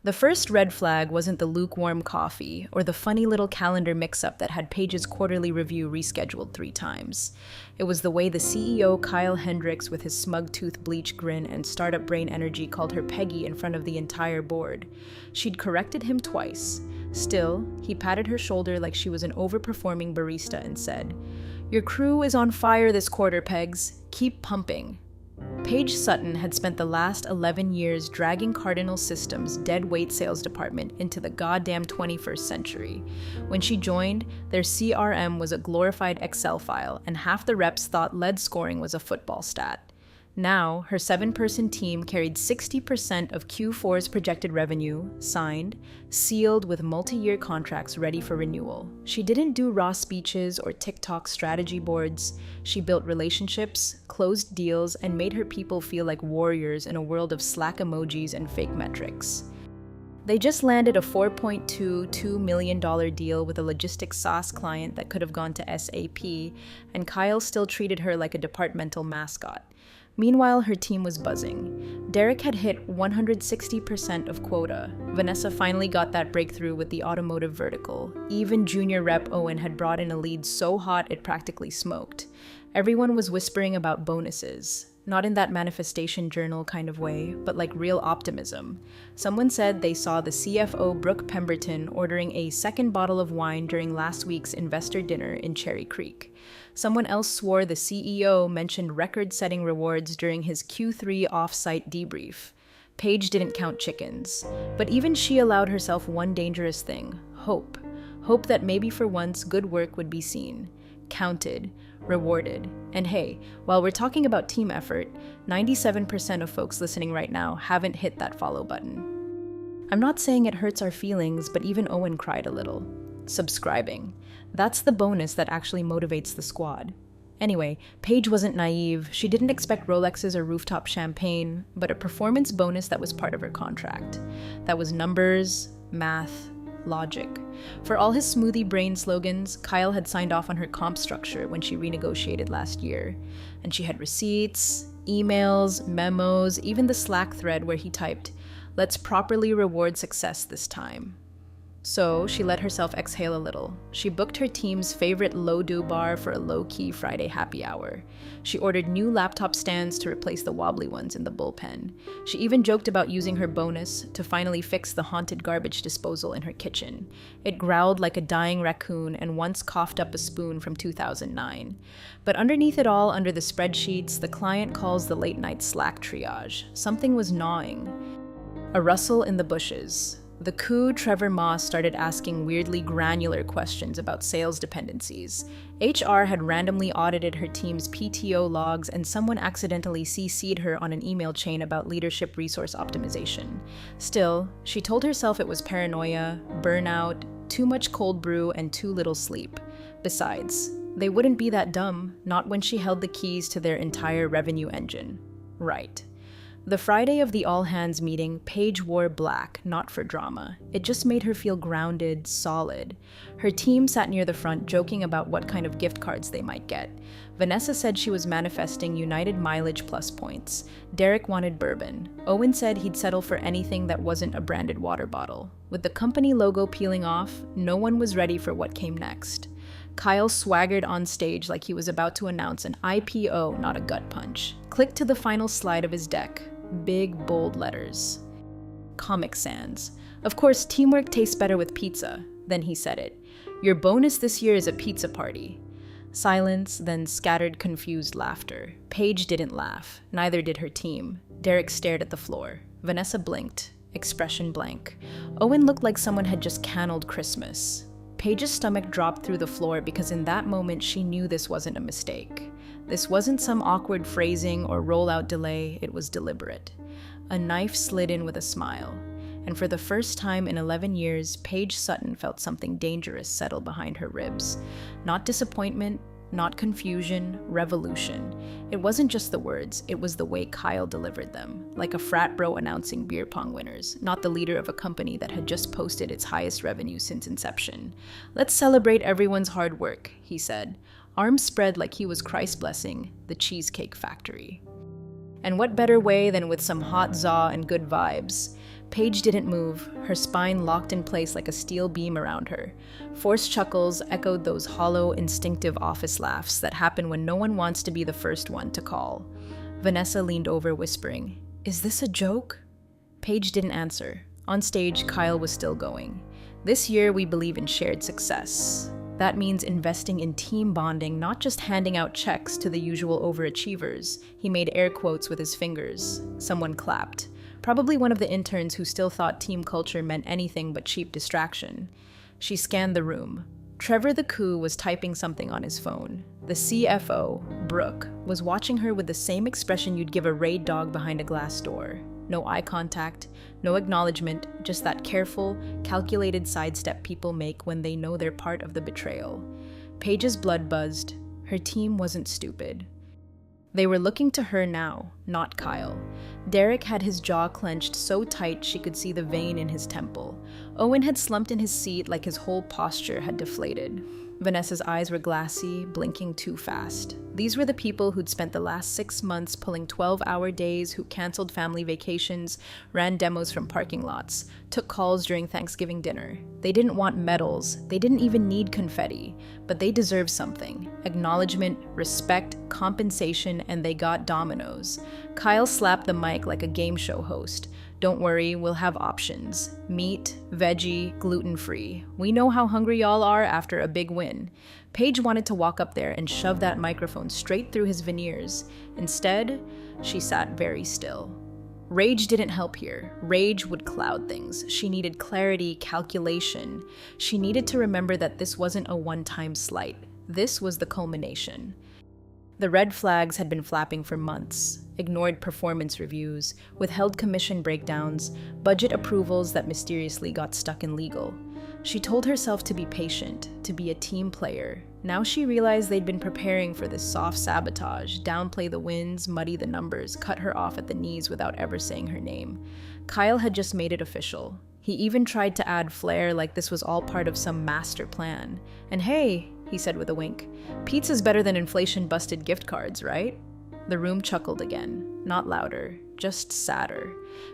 The first red flag wasn't the lukewarm coffee or the funny little calendar mix-up that had Paige's quarterly review rescheduled 3 times. It was the way the CEO, Kyle Hendricks, with his smug-tooth bleach grin and startup brain energy, called her Peggy in front of the entire board. She'd corrected him twice. Still, he patted her shoulder like she was an overperforming barista and said, "Your crew is on fire this quarter, Pegs. Keep pumping." Paige Sutton had spent the last 11 years dragging Cardinal Systems' dead-weight sales department into the goddamn 21st century. When she joined, their CRM was a glorified Excel file, and half the reps thought lead scoring was a football stat. Now, her 7-person team carried 60% of Q4's projected revenue, signed, sealed with multi-year contracts ready for renewal. She didn't do raw speeches or TikTok strategy boards. She built relationships, closed deals, and made her people feel like warriors in a world of Slack emojis and fake metrics. They just landed a $4.22 million deal with a logistics SaaS client that could have gone to SAP, and Kyle still treated her like a departmental mascot. Meanwhile, her team was buzzing. Derek had hit 160% of quota. Vanessa finally got that breakthrough with the automotive vertical. Even junior rep Owen had brought in a lead so hot it practically smoked. Everyone was whispering about bonuses. Not in that manifestation journal kind of way, but like real optimism. Someone said they saw the CFO Brooke Pemberton ordering a second bottle of wine during last week's investor dinner in Cherry Creek. Someone else swore the CEO mentioned record-setting rewards during his Q3 off-site debrief. Paige didn't count chickens, but even she allowed herself one dangerous thing: hope. Hope that maybe for once good work would be seen, counted, rewarded. And hey, while we're talking about team effort, 97% of folks listening right now haven't hit that follow button. I'm not saying it hurts our feelings, but even Owen cried a little. Subscribing. That's the bonus that actually motivates the squad. Anyway, Paige wasn't naive. She didn't expect Rolexes or rooftop champagne, but a performance bonus that was part of her contract. That was numbers, math, logic. For all his smoothie brain slogans, Kyle had signed off on her comp structure when she renegotiated last year. And she had receipts, emails, memos, even the Slack thread where he typed, "Let's properly reward success this time." So she let herself exhale a little. She booked her team's favorite low-do bar for a low-key Friday happy hour. She ordered new laptop stands to replace the wobbly ones in the bullpen. She even joked about using her bonus to finally fix the haunted garbage disposal in her kitchen. It growled like a dying raccoon and once coughed up a spoon from 2009. But underneath it all, under the spreadsheets, the client calls the late-night Slack triage. Something was gnawing. A rustle in the bushes. The coup Trevor Moss started asking weirdly granular questions about sales dependencies. HR had randomly audited her team's PTO logs, and someone accidentally CC'd her on an email chain about leadership resource optimization. Still, she told herself it was paranoia, burnout, too much cold brew, and too little sleep. Besides, they wouldn't be that dumb, not when she held the keys to their entire revenue engine. Right. The Friday of the all-hands meeting, Paige wore black, not for drama. It just made her feel grounded, solid. Her team sat near the front, joking about what kind of gift cards they might get. Vanessa said she was manifesting United Mileage Plus points. Derek wanted bourbon. Owen said he'd settle for anything that wasn't a branded water bottle. With the company logo peeling off, no one was ready for what came next. Kyle swaggered on stage like he was about to announce an IPO, not a gut punch. Clicked to the final slide of his deck. Big, bold letters. Comic Sans. Of course, teamwork tastes better with pizza. Then he said it. Your bonus this year is a pizza party. Silence, then scattered, confused laughter. Paige didn't laugh. Neither did her team. Derek stared at the floor. Vanessa blinked. Expression blank. Owen looked like someone had just canned Christmas. Paige's stomach dropped through the floor because in that moment she knew this wasn't a mistake. This wasn't some awkward phrasing or rollout delay, it was deliberate. A knife slid in with a smile, and for the first time in 11 years, Paige Sutton felt something dangerous settle behind her ribs. Not disappointment, not confusion, revolution. It wasn't just the words, it was the way Kyle delivered them, like a frat bro announcing beer pong winners, not the leader of a company that had just posted its highest revenue since inception. "Let's celebrate everyone's hard work," he said. Arms spread like he was Christ blessing the Cheesecake Factory. And what better way than with some hot za and good vibes? Paige didn't move, her spine locked in place like a steel beam around her. Forced chuckles echoed those hollow, instinctive office laughs that happen when no one wants to be the first one to call. Vanessa leaned over, whispering, "Is this a joke?" Paige didn't answer. On stage, Kyle was still going. "This year, we believe in shared success. That means investing in team bonding, not just handing out checks to the usual overachievers." He made air quotes with his fingers. Someone clapped. Probably one of the interns who still thought team culture meant anything but cheap distraction. She scanned the room. Trevor the Coup was typing something on his phone. The CFO, Brooke, was watching her with the same expression you'd give a raid dog behind a glass door. No eye contact, no acknowledgement, just that careful, calculated sidestep people make when they know they're part of the betrayal. Paige's blood buzzed. Her team wasn't stupid. They were looking to her now, not Kyle. Derek had his jaw clenched so tight she could see the vein in his temple. Owen had slumped in his seat like his whole posture had deflated. Vanessa's eyes were glassy, blinking too fast. These were the people who'd spent the last 6 months pulling 12-hour days, who canceled family vacations, ran demos from parking lots, took calls during Thanksgiving dinner. They didn't want medals, they didn't even need confetti, but they deserved something. Acknowledgement, respect, compensation, and they got dominoes. Kyle slapped the mic like a game show host. "Don't worry, we'll have options. Meat, veggie, gluten-free. We know how hungry y'all are after a big win." Paige wanted to walk up there and shove that microphone straight through his veneers. Instead, she sat very still. Rage didn't help here. Rage would cloud things. She needed clarity, calculation. She needed to remember that this wasn't a one-time slight. This was the culmination. The red flags had been flapping for months. Ignored performance reviews, withheld commission breakdowns, budget approvals that mysteriously got stuck in legal. She told herself to be patient, to be a team player. Now she realized they'd been preparing for this soft sabotage, downplay the wins, muddy the numbers, cut her off at the knees without ever saying her name. Kyle had just made it official. He even tried to add flair like this was all part of some master plan. "And hey," he said with a wink, "pizza's better than inflation-busted gift cards, right?" The room chuckled again, not louder, just sadder.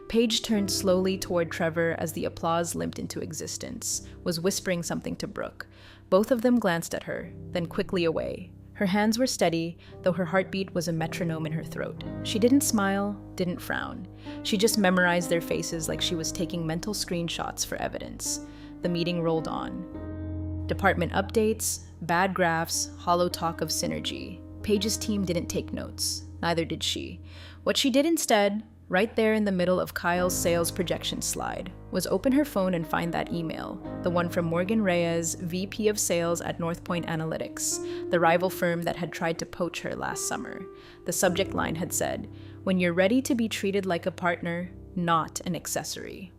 Paige turned slowly toward Trevor as the applause limped into existence, was whispering something to Brooke. Both of them glanced at her, then quickly away. Her hands were steady, though her heartbeat was a metronome in her throat. She didn't smile, didn't frown. She just memorized their faces like she was taking mental screenshots for evidence. The meeting rolled on. Department updates, bad graphs, hollow talk of synergy. Paige's team didn't take notes. Neither did she. What she did instead, right there in the middle of Kyle's sales projection slide, was open her phone and find that email, the one from Morgan Reyes, VP of Sales at Northpoint Analytics, the rival firm that had tried to poach her last summer. The subject line had said, "When you're ready to be treated like a partner, not an accessory."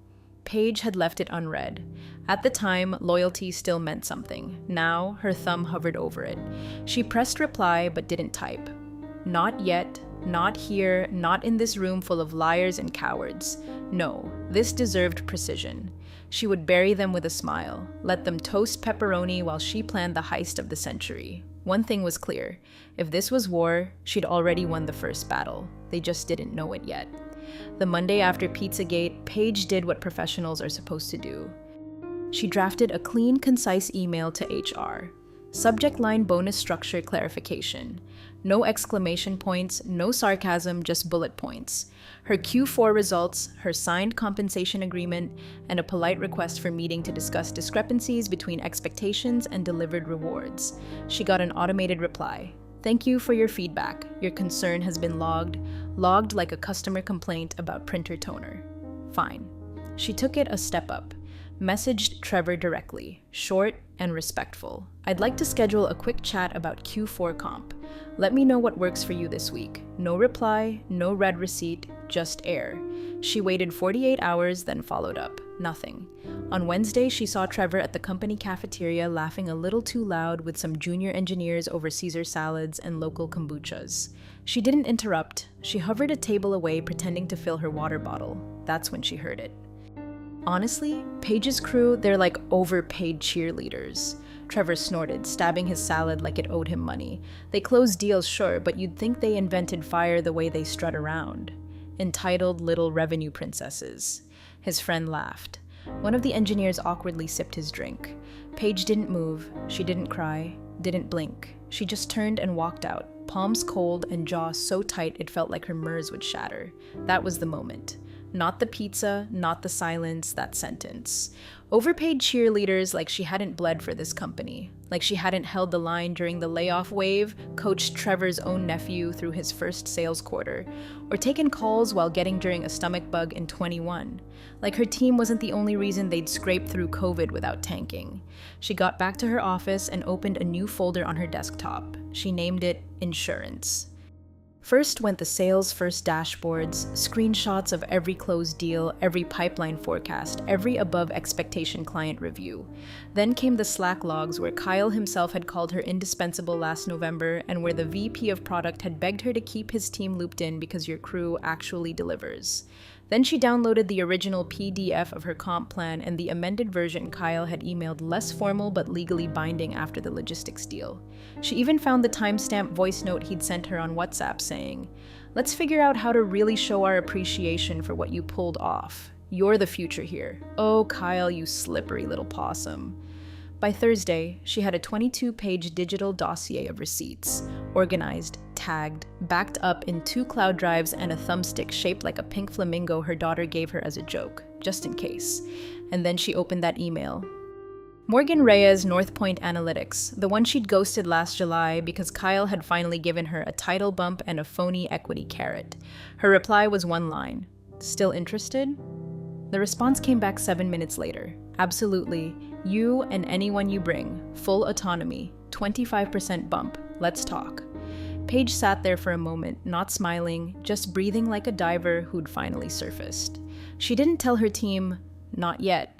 Paige had left it unread. At the time, loyalty still meant something. Now, her thumb hovered over it. She pressed reply but didn't type. Not yet, not here, not in this room full of liars and cowards. No, this deserved precision. She would bury them with a smile, let them toast pepperoni while she planned the heist of the century. One thing was clear. If this was war, she'd already won the first battle. They just didn't know it yet. The Monday after Pizzagate, Paige did what professionals are supposed to do. She drafted a clean, concise email to HR. Subject line bonus structure clarification. No exclamation points, no sarcasm, just bullet points. Her Q4 results, her signed compensation agreement, and a polite request for meeting to discuss discrepancies between expectations and delivered rewards. She got an automated reply. "Thank you for your feedback. Your concern has been logged like a customer complaint about printer toner." Fine. She took it a step up. Messaged Trevor directly, short and respectful. "I'd like to schedule a quick chat about Q4 comp. Let me know what works for you this week." No reply, no red receipt, just air. She waited 48 hours, then followed up. Nothing. On Wednesday, she saw Trevor at the company cafeteria laughing a little too loud with some junior engineers over Caesar salads and local kombuchas. She didn't interrupt. She hovered a table away, pretending to fill her water bottle. That's when she heard it. "Honestly, Paige's crew, they're like overpaid cheerleaders." Trevor snorted, stabbing his salad like it owed him money. "They close deals, sure, but you'd think they invented fire the way they strut around. Entitled little revenue princesses." His friend laughed. One of the engineers awkwardly sipped his drink. Paige didn't move. She didn't cry, didn't blink. She just turned and walked out, palms cold and jaw so tight it felt like her MERS would shatter. That was the moment. Not the pizza, not the silence, that sentence. Overpaid cheerleaders like she hadn't bled for this company, like she hadn't held the line during the layoff wave, coached Trevor's own nephew through his first sales quarter, or taken calls while getting during a stomach bug in 21. Like her team wasn't the only reason they'd scraped through COVID without tanking. She got back to her office and opened a new folder on her desktop. She named it Insurance. First went the sales first dashboards, screenshots of every closed deal, every pipeline forecast, every above expectation client review. Then came the Slack logs where Kyle himself had called her indispensable last November and where the VP of product had begged her to keep his team looped in because your crew actually delivers. Then she downloaded the original PDF of her comp plan and the amended version Kyle had emailed, less formal but legally binding after the logistics deal. She even found the timestamp voice note he'd sent her on WhatsApp saying, "Let's figure out how to really show our appreciation for what you pulled off. You're the future here. Oh, Kyle, you slippery little possum." By Thursday, she had a 22-page digital dossier of receipts, organized, tagged, backed up in 2 cloud drives and a thumbstick shaped like a pink flamingo her daughter gave her as a joke, just in case. And then she opened that email. Morgan Reyes, North Point Analytics, the one she'd ghosted last July because Kyle had finally given her a title bump and a phony equity carrot. Her reply was one line, "Still interested?" The response came back 7 minutes later. "Absolutely. You and anyone you bring. Full autonomy. 25% bump. Let's talk." Paige sat there for a moment, not smiling, just breathing like a diver who'd finally surfaced. She didn't tell her team, "Not yet."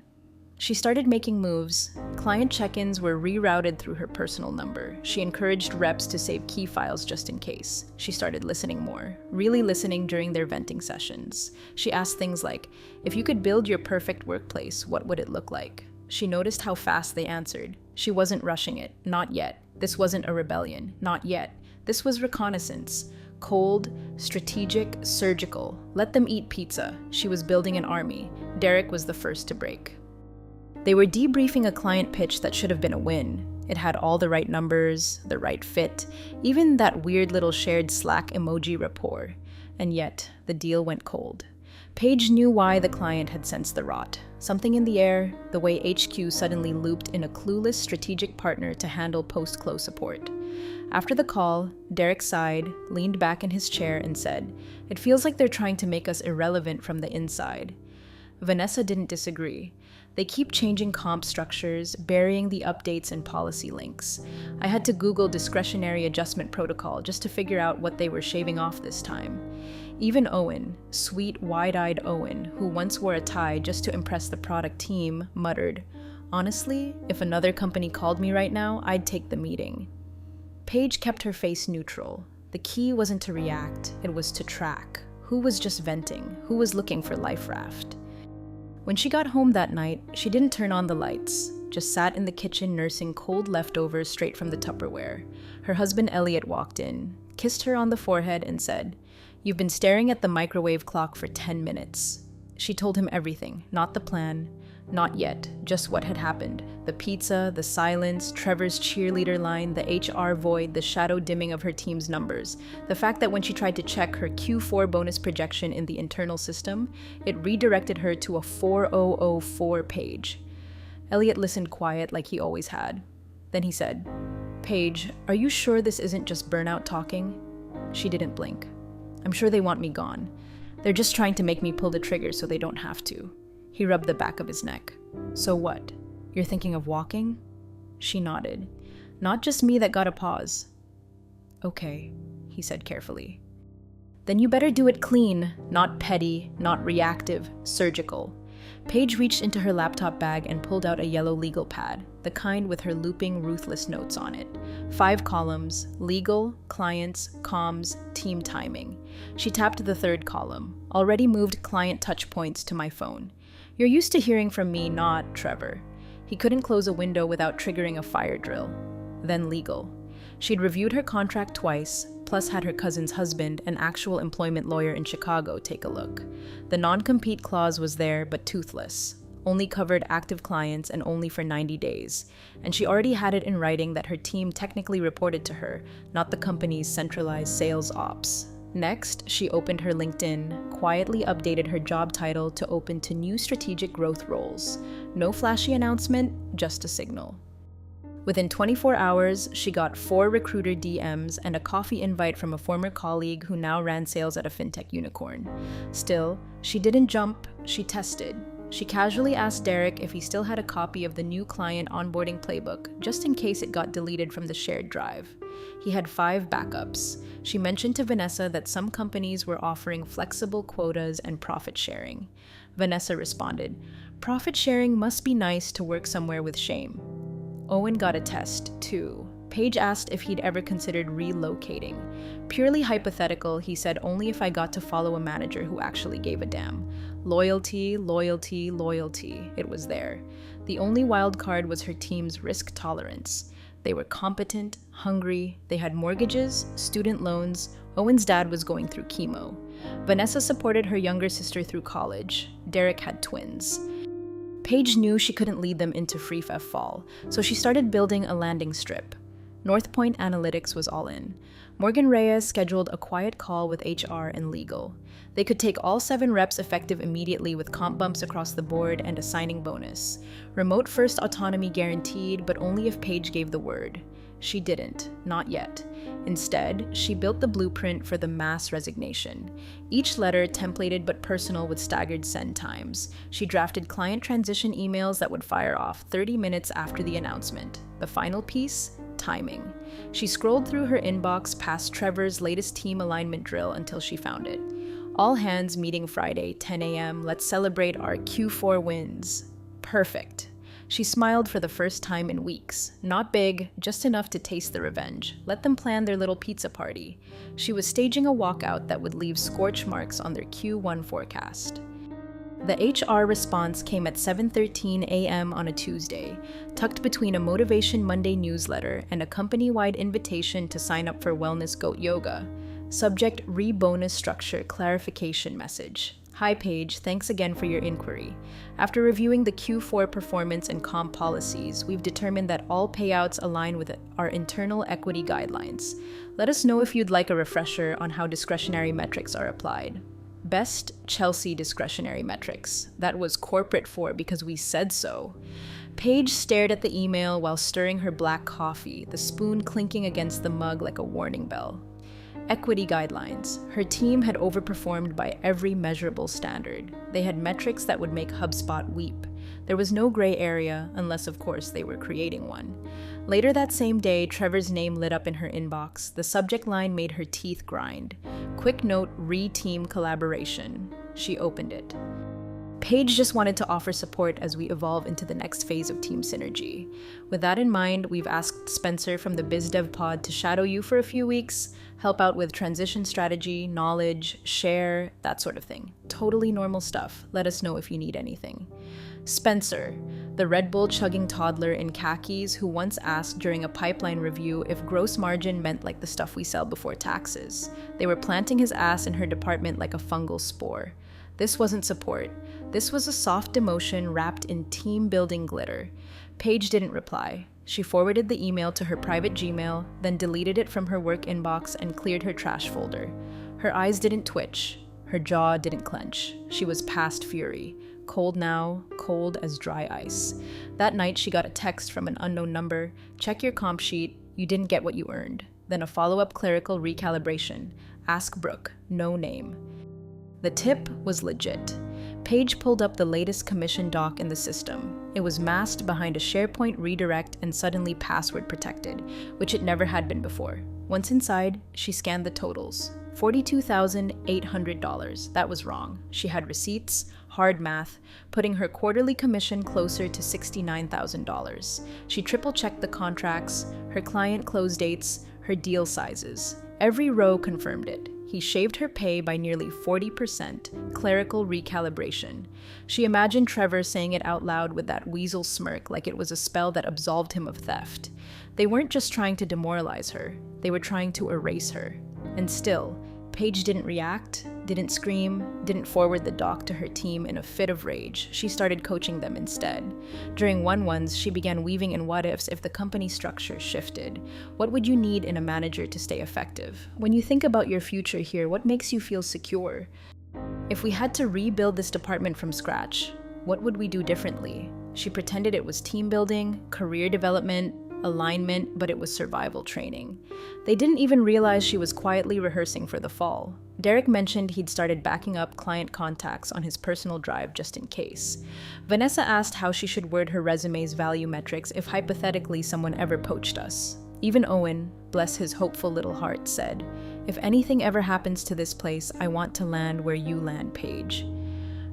She started making moves. Client check-ins were rerouted through her personal number. She encouraged reps to save key files just in case. She started listening more, really listening during their venting sessions. She asked things like, "If you could build your perfect workplace, what would it look like?" She noticed how fast they answered. She wasn't rushing it. Not yet. This wasn't a rebellion. Not yet. This was reconnaissance. Cold, strategic, surgical. Let them eat pizza. She was building an army. Derek was the first to break. They were debriefing a client pitch that should have been a win. It had all the right numbers, the right fit, even that weird little shared Slack emoji rapport. And yet, the deal went cold. Paige knew why the client had sensed the rot. Something in the air, the way HQ suddenly looped in a clueless strategic partner to handle post-close support. After the call, Derek sighed, leaned back in his chair, and said, "It feels like they're trying to make us irrelevant from the inside." Vanessa didn't disagree. They keep changing comp structures, burying the updates in policy links. I had to Google discretionary adjustment protocol just to figure out what they were shaving off this time. Even Owen, sweet, wide-eyed Owen, who once wore a tie just to impress the product team, muttered, "Honestly, if another company called me right now, I'd take the meeting." Paige kept her face neutral. The key wasn't to react, it was to track. Who was just venting? Who was looking for life raft? When she got home that night, she didn't turn on the lights, just sat in the kitchen nursing cold leftovers straight from the Tupperware. Her husband Elliot walked in, kissed her on the forehead, and said, "You've been staring at the microwave clock for 10 minutes. She told him everything, not the plan, not yet, just what had happened. The pizza, the silence, Trevor's cheerleader line, the HR void, the shadow dimming of her team's numbers. The fact that when she tried to check her Q4 bonus projection in the internal system, it redirected her to a 4004 page. Elliot listened quiet like he always had. Then he said, "Paige, are you sure this isn't just burnout talking?" She didn't blink. "I'm sure they want me gone. They're just trying to make me pull the trigger so they don't have to." He rubbed the back of his neck. "So what? You're thinking of walking?" She nodded. "Not just me that got a pause." "Okay," he said carefully. "Then you better do it clean, not petty, not reactive, surgical." Paige reached into her laptop bag and pulled out a yellow legal pad, the kind with her looping, ruthless notes on it. 5 columns: legal, clients, comms, team timing. She tapped the 3rd column, already moved client touch points to my phone. "You're used to hearing from me, not Trevor." He couldn't close a window without triggering a fire drill. Then legal. She'd reviewed her contract twice, plus had her cousin's husband, an actual employment lawyer in Chicago, take a look. The non-compete clause was there, but toothless. Only covered active clients and only for 90 days. And she already had it in writing that her team technically reported to her, not the company's centralized sales ops. Next, she opened her LinkedIn, quietly updated her job title to open to new strategic growth roles. No flashy announcement, just a signal. Within 24 hours, she got 4 recruiter DMs and a coffee invite from a former colleague who now ran sales at a fintech unicorn. Still, she didn't jump, she tested. She casually asked Derek if he still had a copy of the new client onboarding playbook, just in case it got deleted from the shared drive. He had 5 backups. She mentioned to Vanessa that some companies were offering flexible quotas and profit sharing. Vanessa responded, "Profit sharing must be nice to work somewhere with shame." Owen got a test, too. Paige asked if he'd ever considered relocating. Purely hypothetical, he said only if I got to follow a manager who actually gave a damn. Loyalty, loyalty, loyalty. It was there. The only wild card was her team's risk tolerance. They were competent, hungry, they had mortgages, student loans. Owen's dad was going through chemo. Vanessa supported her younger sister through college. Derek had twins. Paige knew she couldn't lead them into Free Fef Fall, so she started building a landing strip. North Point Analytics was all in. Morgan Reyes scheduled a quiet call with HR and legal. They could take all 7 reps effective immediately with comp bumps across the board and a signing bonus. Remote first autonomy guaranteed, but only if Paige gave the word. She didn't, not yet. Instead, she built the blueprint for the mass resignation. Each letter templated but personal with staggered send times. She drafted client transition emails that would fire off 30 minutes after the announcement. The final piece? Timing. She scrolled through her inbox past Trevor's latest team alignment drill until she found it. All hands meeting Friday, 10 a.m. Let's celebrate our Q4 wins. Perfect. She smiled for the first time in weeks. Not big, just enough to taste the revenge. Let them plan their little pizza party. She was staging a walkout that would leave scorch marks on their Q1 forecast. The HR response came at 7:13 a.m. on a Tuesday, tucked between a Motivation Monday newsletter and a company-wide invitation to sign up for Wellness Goat Yoga. Subject: Re-bonus structure clarification message. Hi Paige, thanks again for your inquiry. After reviewing the Q4 performance and comp policies, we've determined that all payouts align with our internal equity guidelines. Let us know if you'd like a refresher on how discretionary metrics are applied. Best Chelsea discretionary metrics. That was corporate for because we said so. Paige stared at the email while stirring her black coffee, the spoon clinking against the mug like a warning bell. Equity guidelines. Her team had overperformed by every measurable standard. They had metrics that would make HubSpot weep. There was no gray area, unless of course they were creating one. Later that same day, Trevor's name lit up in her inbox. The subject line made her teeth grind. Quick note, re-team collaboration. She opened it. Paige just wanted to offer support as we evolve into the next phase of team synergy. With that in mind, we've asked Spencer from the BizDev Pod to shadow you for a few weeks, help out with transition strategy, knowledge, share, that sort of thing. Totally normal stuff. Let us know if you need anything. Spencer, the Red Bull chugging toddler in khakis who once asked during a pipeline review if gross margin meant like the stuff we sell before taxes. They were planting his ass in her department like a fungal spore. This wasn't support. This was a soft demotion wrapped in team-building glitter. Paige didn't reply. She forwarded the email to her private Gmail, then deleted it from her work inbox and cleared her trash folder. Her eyes didn't twitch. Her jaw didn't clench. She was past fury. Cold now, cold as dry ice. That night, she got a text from an unknown number. Check your comp sheet. You didn't get what you earned. Then a follow-up clerical recalibration. Ask Brooke. No name. The tip was legit. Paige pulled up the latest commission doc in the system. It was masked behind a SharePoint redirect and suddenly password protected, which it never had been before. Once inside, she scanned the totals. $42,800. That was wrong. She had receipts, hard math, putting her quarterly commission closer to $69,000. She triple-checked the contracts, her client close dates, her deal sizes. Every row confirmed it. He shaved her pay by nearly 40%, clerical recalibration. She imagined Trevor saying it out loud with that weasel smirk like it was a spell that absolved him of theft. They weren't just trying to demoralize her, they were trying to erase her. And still, Paige didn't react, didn't scream, didn't forward the doc to her team in a fit of rage. She started coaching them instead. During one-ones, she began weaving in what-ifs if the company structure shifted. What would you need in a manager to stay effective? When you think about your future here, what makes you feel secure? If we had to rebuild this department from scratch, what would we do differently? She pretended it was team building, career development, alignment, but it was survival training. They didn't even realize she was quietly rehearsing for the fall. Derek mentioned he'd started backing up client contacts on his personal drive just in case. Vanessa asked how she should word her resume's value metrics if hypothetically someone ever poached us. Even Owen, bless his hopeful little heart, said, "If anything ever happens to this place, I want to land where you land, Paige."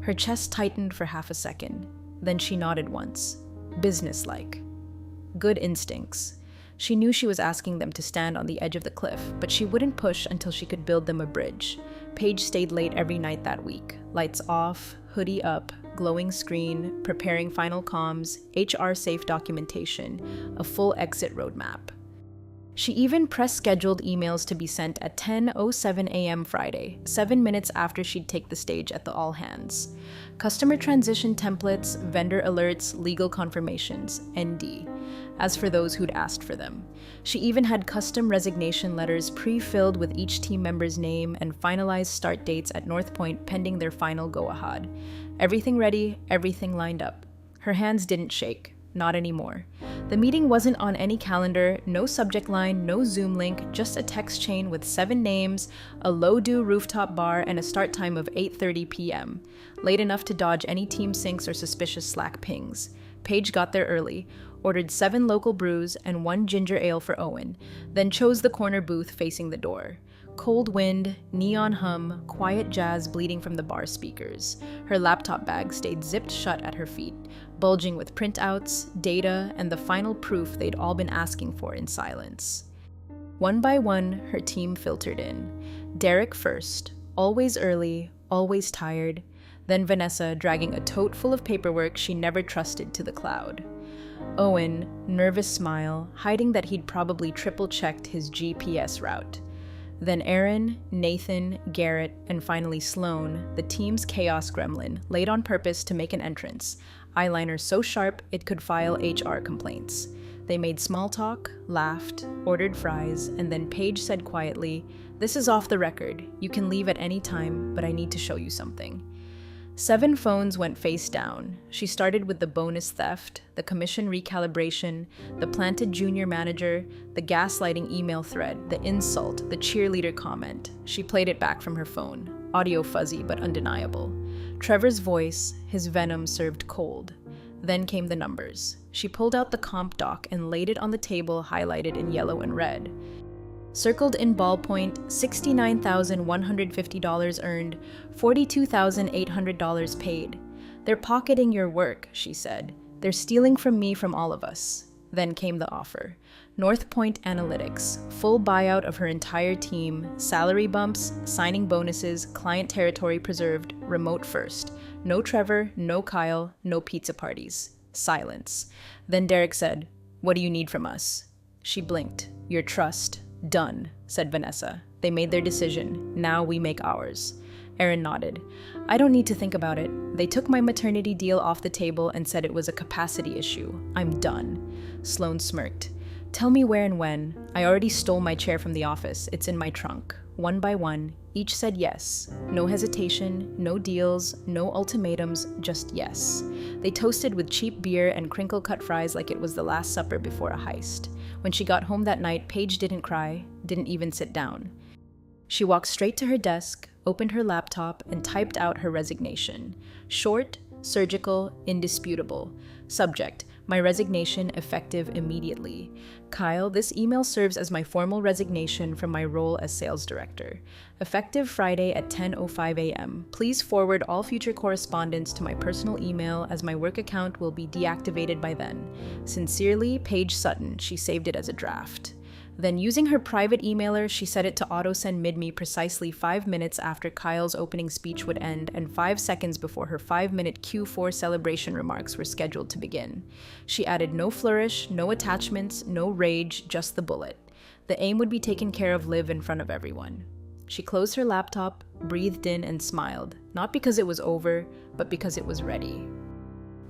Her chest tightened for half a second. Then she nodded once. Businesslike. Good instincts. She knew she was asking them to stand on the edge of the cliff, but she wouldn't push until she could build them a bridge. Paige stayed late every night that week. Lights off, hoodie up, glowing screen, preparing final comms, HR-safe documentation, a full exit roadmap. She even press-scheduled emails to be sent at 10:07 a.m. Friday, 7 minutes after she'd take the stage at the all-hands. Customer transition templates, vendor alerts, legal confirmations, ND. As for those who'd asked for them. She even had custom resignation letters pre-filled with each team member's name and finalized start dates at North Point pending their final go-ahead. Everything ready, everything lined up. Her hands didn't shake. Not anymore. The meeting wasn't on any calendar, no subject line, no Zoom link, just a text chain with 7 names, a low-do rooftop bar, and a start time of 8:30 p.m. Late enough to dodge any team syncs or suspicious Slack pings. Paige got there early, ordered 7 local brews and 1 ginger ale for Owen, then chose the corner booth facing the door. Cold wind, neon hum, quiet jazz bleeding from the bar speakers. Her laptop bag stayed zipped shut at her feet, bulging with printouts, data, and the final proof they'd all been asking for in silence. One by one, her team filtered in. Derek first, always early, always tired. Then Vanessa, dragging a tote full of paperwork she never trusted to the cloud. Owen, nervous smile, hiding that he'd probably triple-checked his GPS route. Then Aaron, Nathan, Garrett, and finally Sloan, the team's chaos gremlin, late on purpose to make an entrance, eyeliner so sharp it could file HR complaints. They made small talk, laughed, ordered fries, and then Paige said quietly, "This is off the record. You can leave at any time, but I need to show you something." 7 phones went face down. She started with the bonus theft, the commission recalibration, the planted junior manager, the gaslighting email thread, the insult, the cheerleader comment. She played it back from her phone, audio fuzzy but undeniable. Trevor's voice, his venom served cold. Then came the numbers. She pulled out the comp doc and laid it on the table highlighted in yellow and red. Circled in ballpoint, $69,150 earned, $42,800 paid. "They're pocketing your work," she said. "They're stealing from me from all of us." Then came the offer. North Point Analytics, full buyout of her entire team, salary bumps, signing bonuses, client territory preserved, remote first. No Trevor, no Kyle, no pizza parties. Silence. Then Derek said, "What do you need from us?" She blinked. "Your trust." "Done," said Vanessa. "They made their decision. Now we make ours." Aaron nodded. "I don't need to think about it. They took my maternity deal off the table and said it was a capacity issue. I'm done." Sloan smirked. "Tell me where and when. I already stole my chair from the office. It's in my trunk." One by one, each said yes. No hesitation, no deals, no ultimatums, just yes. They toasted with cheap beer and crinkle-cut fries like it was the last supper before a heist. When she got home that night, Paige didn't cry, didn't even sit down. She walked straight to her desk, opened her laptop, and typed out her resignation. Short, surgical, indisputable. Subject: my resignation effective immediately. Kyle, this email serves as my formal resignation from my role as sales director. Effective Friday at 10:05 a.m. Please forward all future correspondence to my personal email as my work account will be deactivated by then. Sincerely, Paige Sutton. She saved it as a draft. Then, using her private emailer, she set it to auto-send mid-me precisely 5 minutes after Kyle's opening speech would end and 5 seconds before her 5-minute Q4 celebration remarks were scheduled to begin. She added no flourish, no attachments, no rage, just the bullet. The aim would be taken care of live in front of everyone. She closed her laptop, breathed in, and smiled, not because it was over, but because it was ready.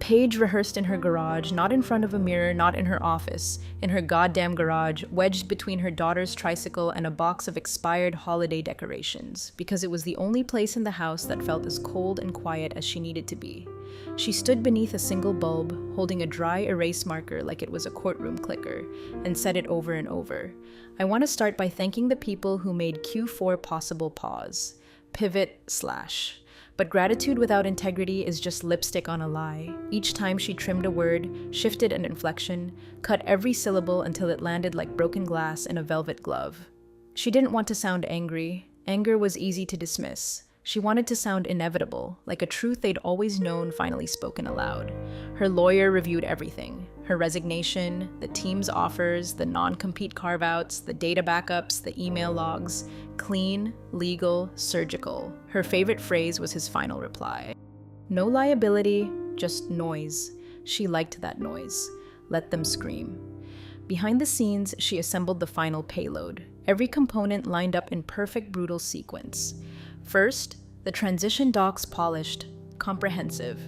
Paige rehearsed in her garage, not in front of a mirror, not in her office, in her goddamn garage, wedged between her daughter's tricycle and a box of expired holiday decorations, because it was the only place in the house that felt as cold and quiet as she needed to be. She stood beneath a single bulb, holding a dry erase marker like it was a courtroom clicker, and said it over and over. I want to start by thanking the people who made Q4 possible. Pause. Pivot / But gratitude without integrity is just lipstick on a lie. Each time she trimmed a word, shifted an inflection, cut every syllable until it landed like broken glass in a velvet glove. She didn't want to sound angry. Anger was easy to dismiss. She wanted to sound inevitable, like a truth they'd always known finally spoken aloud. Her lawyer reviewed everything. Her resignation, the team's offers, the non-compete carve-outs, the data backups, the email logs. Clean, legal, surgical. Her favorite phrase was his final reply. No liability, just noise. She liked that noise. Let them scream. Behind the scenes, she assembled the final payload. Every component lined up in perfect, brutal sequence. First, the transition docs polished, comprehensive.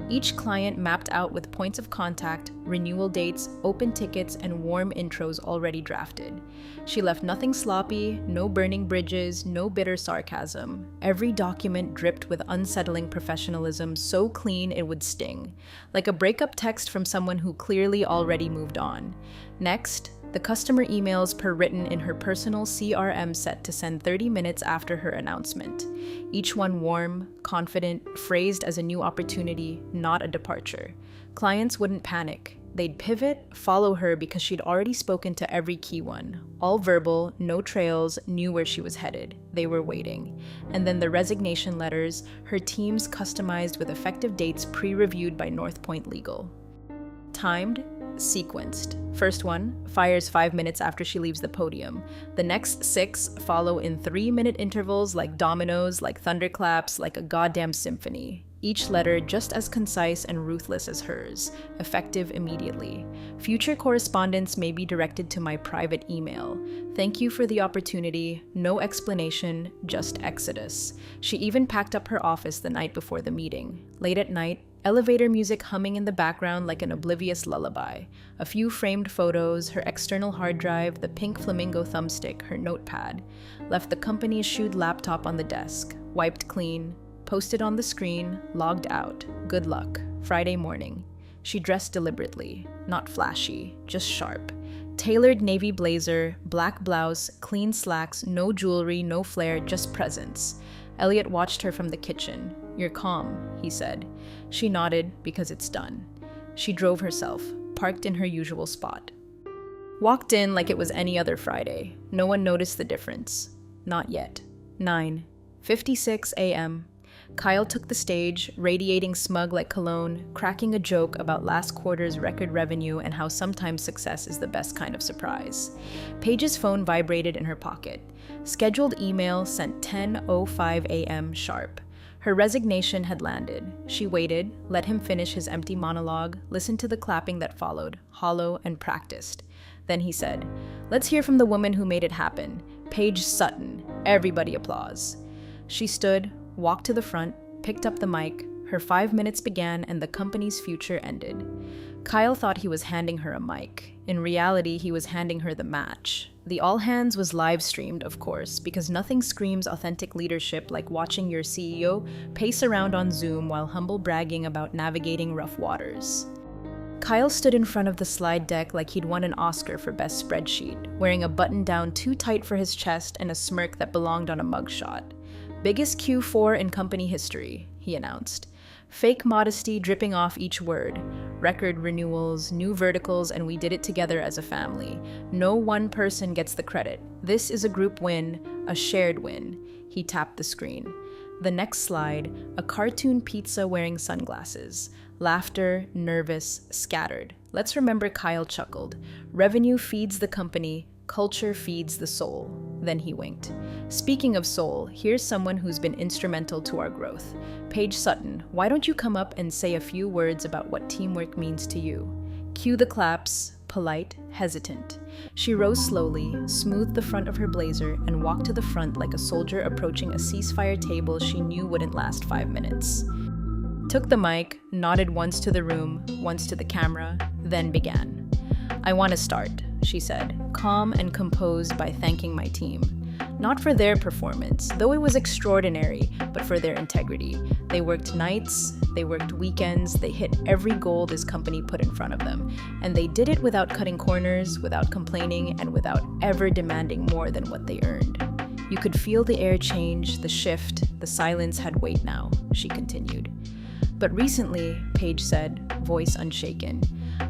Each client mapped out with points of contact, renewal dates, open tickets, and warm intros already drafted. She left nothing sloppy, no burning bridges, no bitter sarcasm. Every document dripped with unsettling professionalism, so clean it would sting, like a breakup text from someone who clearly already moved on. Next, the customer emails per written in her personal CRM set to send 30 minutes after her announcement. Each one warm, confident, phrased as a new opportunity, not a departure. Clients wouldn't panic. They'd pivot, follow her because she'd already spoken to every key one. All verbal, no trails, knew where she was headed. They were waiting. And then the resignation letters, her teams customized with effective dates pre-reviewed by North Point Legal. Timed, sequenced. First one fires 5 minutes after she leaves the podium. The next 6 follow in 3-minute intervals like dominoes, like thunderclaps, like a goddamn symphony. Each letter just as concise and ruthless as hers, effective immediately. Future correspondence may be directed to my private email. Thank you for the opportunity. No explanation, just exodus. She even packed up her office the night before the meeting. Late at night, elevator music humming in the background like an oblivious lullaby. A few framed photos, her external hard drive, the pink flamingo thumbstick, her notepad. Left the company's shoed laptop on the desk. Wiped clean. Posted on the screen. Logged out. Good luck. Friday morning. She dressed deliberately. Not flashy. Just sharp. Tailored navy blazer, black blouse, clean slacks, no jewelry, no flair, just presence. Elliot watched her from the kitchen. You're calm, he said. She nodded because it's done. She drove herself, parked in her usual spot. Walked in like it was any other Friday. No one noticed the difference. Not yet. 9:56 a.m. Kyle took the stage, radiating smug like cologne, cracking a joke about last quarter's record revenue and how sometimes success is the best kind of surprise. Paige's phone vibrated in her pocket. Scheduled email sent 10:05 a.m. sharp. Her resignation had landed. She waited, let him finish his empty monologue, listened to the clapping that followed, hollow and practiced. Then he said, "Let's hear from the woman who made it happen, Paige Sutton." Everybody applause. She stood, walked to the front, picked up the mic. Her 5 minutes began and the company's future ended. Kyle thought he was handing her a mic. In reality, he was handing her the match. The all hands was live streamed, of course, because nothing screams authentic leadership like watching your CEO pace around on Zoom while humble bragging about navigating rough waters. Kyle stood in front of the slide deck like he'd won an Oscar for best spreadsheet, wearing a button down too tight for his chest and a smirk that belonged on a mugshot. Biggest Q4 in company history, he announced. Fake modesty dripping off each word. Record renewals, new verticals, and we did it together as a family. No one person gets the credit. This is a group win, a shared win. He tapped the screen. The next slide, a cartoon pizza wearing sunglasses. Laughter, nervous, scattered. Let's remember Kyle chuckled. Revenue feeds the company. Culture feeds the soul. Then he winked. Speaking of soul, here's someone who's been instrumental to our growth. Paige Sutton, why don't you come up and say a few words about what teamwork means to you? Cue the claps, polite, hesitant. She rose slowly, smoothed the front of her blazer, and walked to the front like a soldier approaching a ceasefire table she knew wouldn't last 5 minutes. Took the mic, nodded once to the room, once to the camera, then began. I want to start, she said, calm and composed by thanking my team. Not for their performance, though it was extraordinary, but for their integrity. They worked nights, they worked weekends, they hit every goal this company put in front of them. And they did it without cutting corners, without complaining, and without ever demanding more than what they earned. You could feel the air change, the shift, the silence had weight now, she continued. But recently, Paige said, voice unshaken,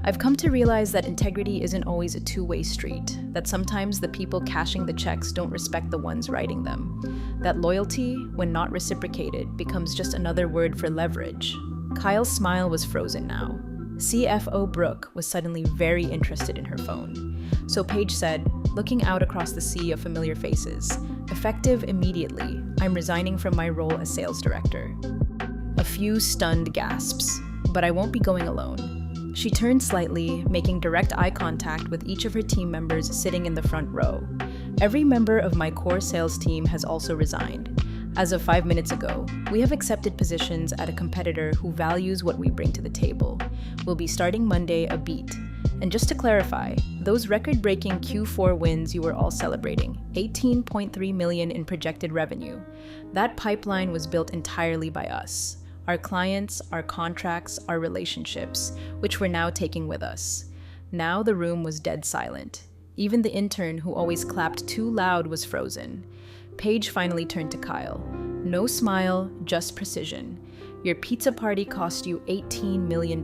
I've come to realize that integrity isn't always a two-way street, that sometimes the people cashing the checks don't respect the ones writing them. That loyalty, when not reciprocated, becomes just another word for leverage. Kyle's smile was frozen now. CFO Brooke was suddenly very interested in her phone. So Paige said, looking out across the sea of familiar faces, effective immediately, I'm resigning from my role as sales director. A few stunned gasps, but I won't be going alone. She turned slightly, making direct eye contact with each of her team members sitting in the front row. Every member of my core sales team has also resigned. As of 5 minutes ago, we have accepted positions at a competitor who values what we bring to the table. We'll be starting Monday a beat. And just to clarify, those record-breaking Q4 wins you were all celebrating, $18.3 million in projected revenue, that pipeline was built entirely by us. Our clients, our contracts, our relationships, which we're now taking with us. Now the room was dead silent. Even the intern who always clapped too loud was frozen. Paige finally turned to Kyle. No smile, just precision. Your pizza party cost you $18 million.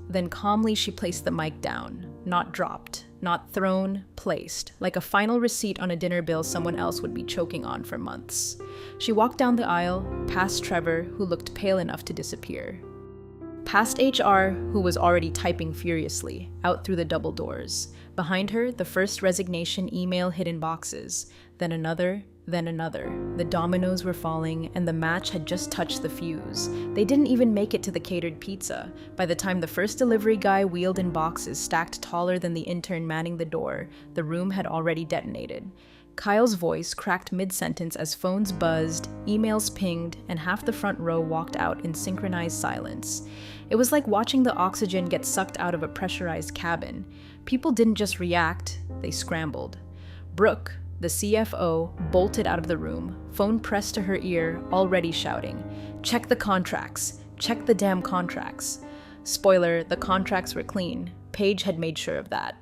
Then calmly she placed the mic down. Not dropped, not thrown, placed, like a final receipt on a dinner bill someone else would be choking on for months. She walked down the aisle, past Trevor, who looked pale enough to disappear. Past HR, who was already typing furiously, out through the double doors. Behind her, the first resignation email hid in boxes, then another. The dominoes were falling, and the match had just touched the fuse. They didn't even make it to the catered pizza. By the time the first delivery guy wheeled in boxes stacked taller than the intern manning the door, the room had already detonated. Kyle's voice cracked mid-sentence as phones buzzed, emails pinged, and half the front row walked out in synchronized silence. It was like watching the oxygen get sucked out of a pressurized cabin. People didn't just react, they scrambled. Brooke, the CFO, bolted out of the room, phone pressed to her ear, already shouting, "Check the contracts! Check the damn contracts!" Spoiler, the contracts were clean. Paige had made sure of that.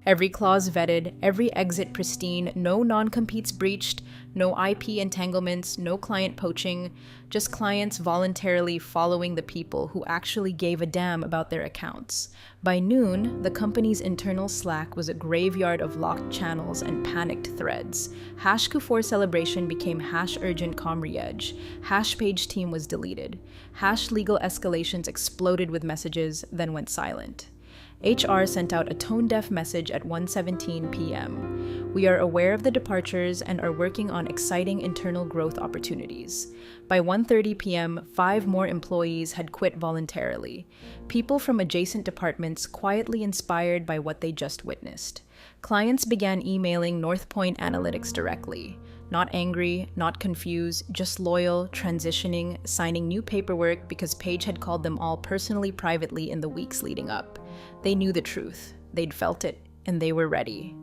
Every clause vetted, every exit pristine, no non-competes breached, no IP entanglements, no client poaching, just clients voluntarily following the people who actually gave a damn about their accounts. By noon, the company's internal Slack was a graveyard of locked channels and panicked threads. #Q4 celebration became #urgent comriege. #page team was deleted. #legal escalations exploded with messages, then went silent. HR sent out a tone-deaf message at 1:17 p.m. We are aware of the departures and are working on exciting internal growth opportunities. By 1:30 p.m., 5 more employees had quit voluntarily. People from adjacent departments quietly inspired by what they just witnessed. Clients began emailing Northpoint Analytics directly. Not angry, not confused, just loyal, transitioning, signing new paperwork because Paige had called them all personally privately in the weeks leading up. They knew the truth, they'd felt it, and they were ready.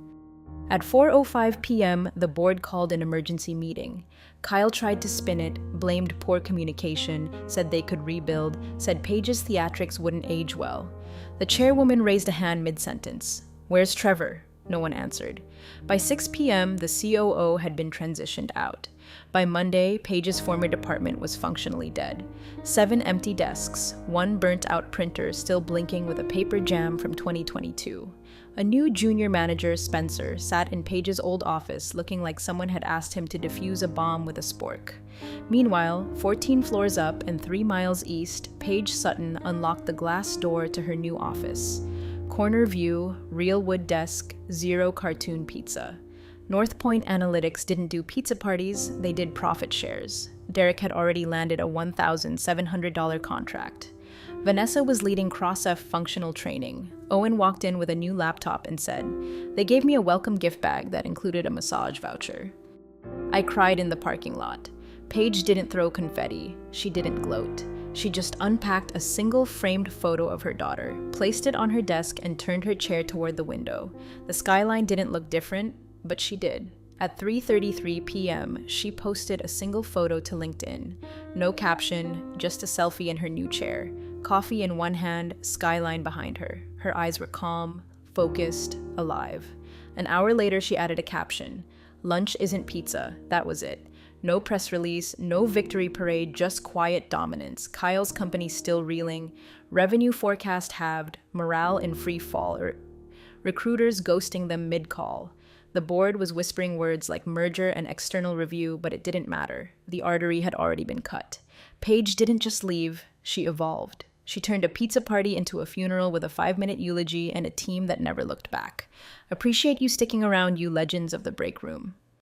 At 4:05 p.m., the board called an emergency meeting. Kyle tried to spin it, blamed poor communication, said they could rebuild, said Paige's theatrics wouldn't age well. The chairwoman raised a hand mid-sentence. "Where's Trevor?" No one answered. By 6 p.m., the COO had been transitioned out. By Monday, Paige's former department was functionally dead. 7 empty desks, 1 burnt-out printer still blinking with a paper jam from 2022. A new junior manager, Spencer, sat in Paige's old office looking like someone had asked him to defuse a bomb with a spork. Meanwhile, 14 floors up and 3 miles east, Paige Sutton unlocked the glass door to her new office. Corner view, real wood desk, zero cartoon pizza. North Point Analytics didn't do pizza parties, they did profit shares. Derek had already landed a $1,700 contract. Vanessa was leading cross-F functional training. Owen walked in with a new laptop and said, "They gave me a welcome gift bag that included a massage voucher." I cried in the parking lot. Paige didn't throw confetti. She didn't gloat. She just unpacked a single framed photo of her daughter, placed it on her desk, and turned her chair toward the window. The skyline didn't look different, but she did. At 3:33 p.m., she posted a single photo to LinkedIn. No caption, just a selfie in her new chair. Coffee in one hand, skyline behind her. Her eyes were calm, focused, alive. An hour later, she added a caption. "Lunch isn't pizza." That was it. No press release, no victory parade, just quiet dominance. Kyle's company still reeling. Revenue forecast halved. Morale in free fall. Recruiters ghosting them mid-call. The board was whispering words like merger and external review, but it didn't matter. The artery had already been cut. Paige didn't just leave, she evolved. She turned a pizza party into a funeral with a 5-minute eulogy and a team that never looked back. Appreciate you sticking around, you legends of the break room.